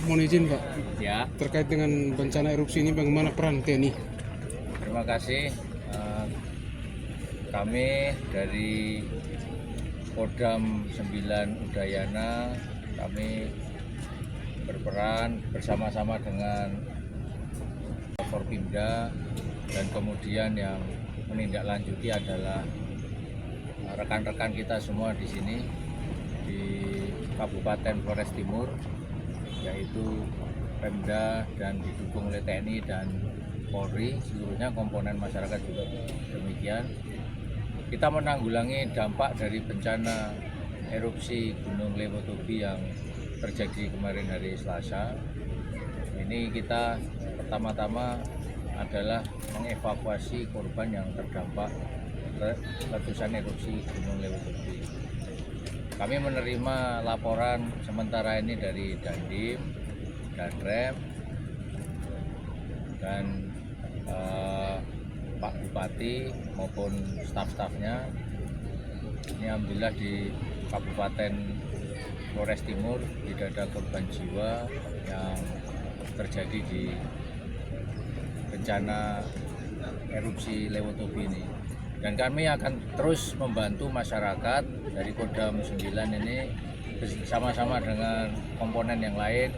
mohon izin Pak, Ya, terkait dengan bencana erupsi ini bagaimana peran TNI? terima kasih. Kami dari Kodam 9 Udayana, kami berperan bersama-sama dengan Forpimda, dan kemudian yang menindaklanjuti adalah rekan-rekan kita semua di sini di Kabupaten Flores Timur, yaitu Pemda dan didukung oleh TNI dan Polri, seluruhnya komponen masyarakat juga demikian. Kita menanggulangi dampak dari bencana erupsi Gunung Lewotobi yang terjadi kemarin hari Selasa. Ini kita pertama-tama adalah mengevakuasi korban yang terdampak letusan erupsi Gunung Lewotobi. Kami menerima laporan sementara ini dari Dandim, Danrem, dan Pak Bupati maupun staf-stafnya. Ini alhamdulillah di Kabupaten Flores Timur tidak ada korban jiwa yang terjadi di bencana erupsi Lewotobi ini. Dan kami akan terus membantu masyarakat dari Kodam 9 ini bersama-sama dengan komponen yang lain,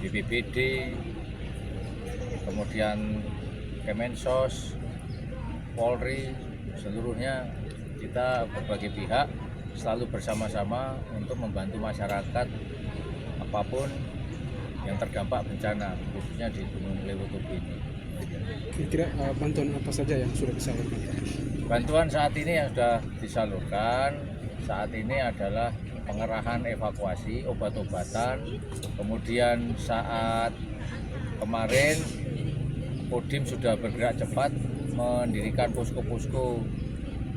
BPBD, kemudian Kemensos, Polri, seluruhnya kita berbagai pihak selalu bersama-sama untuk membantu masyarakat apapun yang terdampak bencana, khususnya di Gunung Lewotobi ini. Kira-kira bantuan apa saja yang sudah disalurkan? Bantuan saat ini yang sudah disalurkan saat ini adalah pengerahan evakuasi, obat-obatan, kemudian saat kemarin Kodim sudah bergerak cepat mendirikan posko-posko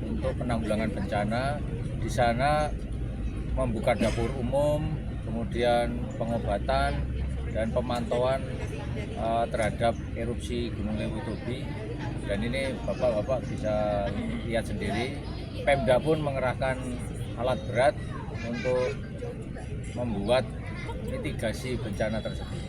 untuk penanggulangan bencana. Di sana membuka dapur umum, kemudian pengobatan dan pemantauan terhadap erupsi Gunung Lewotobi. Dan ini Bapak-bapak bisa lihat sendiri, Pemda pun mengerahkan alat berat untuk membuat mitigasi bencana tersebut.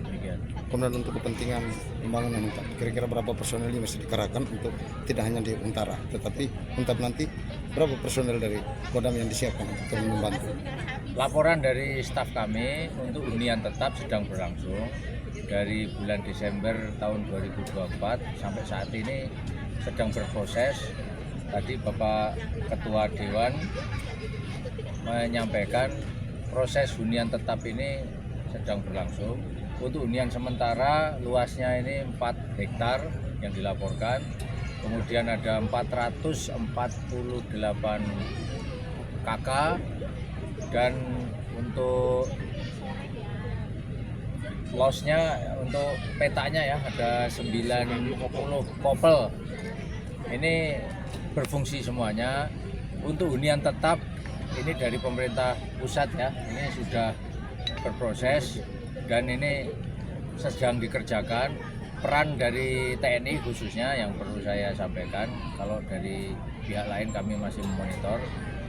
Demikian. Kemudian untuk kepentingan pembangunan Untab, kira-kira berapa personel yang masih dikerahkan untuk tidak hanya di Untara, tetapi Untab nanti berapa personel dari Kodam yang disiapkan untuk membantu? Laporan dari staf kami untuk hunian tetap sedang berlangsung dari bulan Desember tahun 2024 sampai saat ini sedang berproses. Tadi Bapak Ketua Dewan menyampaikan proses hunian tetap ini sedang berlangsung. Untuk hunian sementara luasnya ini 4 hektar yang dilaporkan, kemudian ada 448 KK, dan untuk lossnya, untuk petanya ya, ada 90 kopel. Ini berfungsi semuanya. Untuk hunian tetap ini dari pemerintah pusat ya, ini sudah berproses dan ini sedang dikerjakan. Peran dari TNI khususnya yang perlu saya sampaikan, kalau dari pihak lain kami masih memonitor.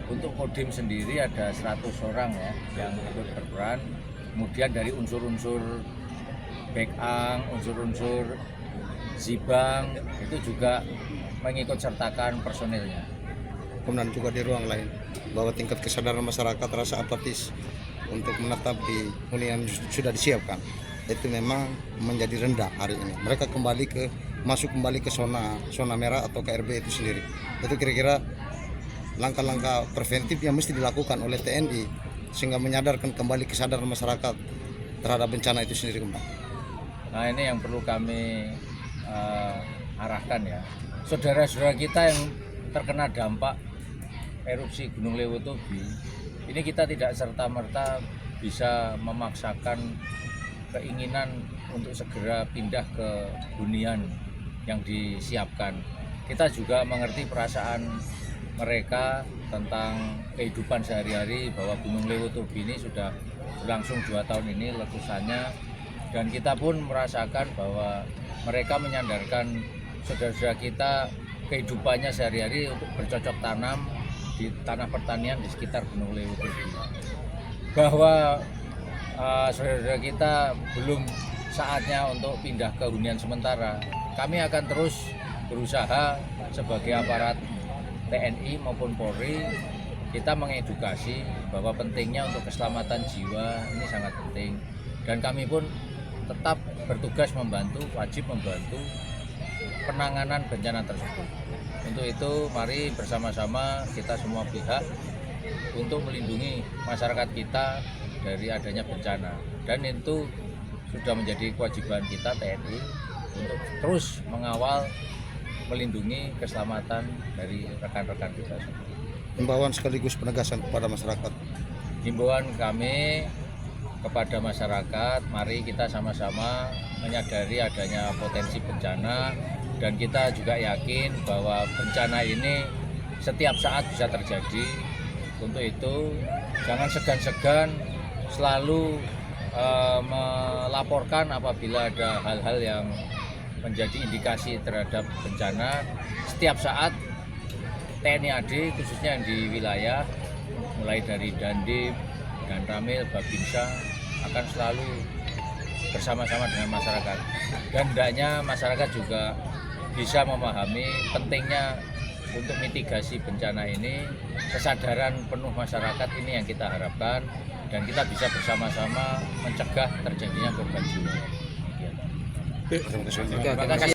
Untuk Kodim sendiri ada 100 orang ya yang ikut berperan. Kemudian dari unsur-unsur Bekang, unsur-unsur Zibang itu juga mengikut sertakan personilnya. Kemudian juga di ruang lain, bahwa tingkat kesadaran masyarakat rasa apatis untuk menetap di hunian yang sudah disiapkan itu memang menjadi rendah hari ini. Mereka masuk kembali ke zona merah atau KRB itu sendiri. Itu kira-kira langkah-langkah preventif yang mesti dilakukan oleh TNI sehingga menyadarkan kembali kesadaran masyarakat terhadap bencana itu sendiri kembali. Nah, ini yang perlu kami arahkan ya. Saudara-saudara kita yang terkena dampak erupsi Gunung Lewotobi, ini kita tidak serta-merta bisa memaksakan keinginan untuk segera pindah ke hunian yang disiapkan. Kita juga mengerti perasaan mereka tentang kehidupan sehari-hari, bahwa Gunung Lewotobi ini sudah berlangsung 2 tahun ini letusannya, dan kita pun merasakan bahwa mereka menyandarkan saudara-saudara kita kehidupannya sehari-hari untuk bercocok tanam di tanah pertanian di sekitar Gunung Lewotobi. Bahwa saudara-saudara kita belum saatnya untuk pindah ke hunian sementara. Kami akan terus berusaha sebagai aparat TNI maupun Polri, kita mengedukasi bahwa pentingnya untuk keselamatan jiwa ini sangat penting, dan kami pun tetap bertugas membantu, wajib membantu penanganan bencana tersebut. Untuk itu mari bersama-sama kita semua pihak untuk melindungi masyarakat kita dari adanya bencana, dan itu sudah menjadi kewajiban kita TNI untuk terus mengawal, melindungi keselamatan dari rekan-rekan kita semua. Himbauan sekaligus penegasan kepada masyarakat. Himbauan kami kepada masyarakat, mari kita sama-sama menyadari adanya potensi bencana, dan kita juga yakin bahwa bencana ini setiap saat bisa terjadi. Untuk itu jangan segan-segan selalu melaporkan apabila ada hal-hal yang menjadi indikasi terhadap bencana. Setiap saat TNI AD khususnya yang di wilayah mulai dari Dandim, dan Ramil, Babinsa akan selalu bersama-sama dengan masyarakat, dan hendaknya masyarakat juga bisa memahami pentingnya untuk mitigasi bencana ini. Kesadaran penuh masyarakat ini yang kita harapkan, dan kita bisa bersama-sama mencegah terjadinya korban jiwa. Terima kasih. Terima kasih.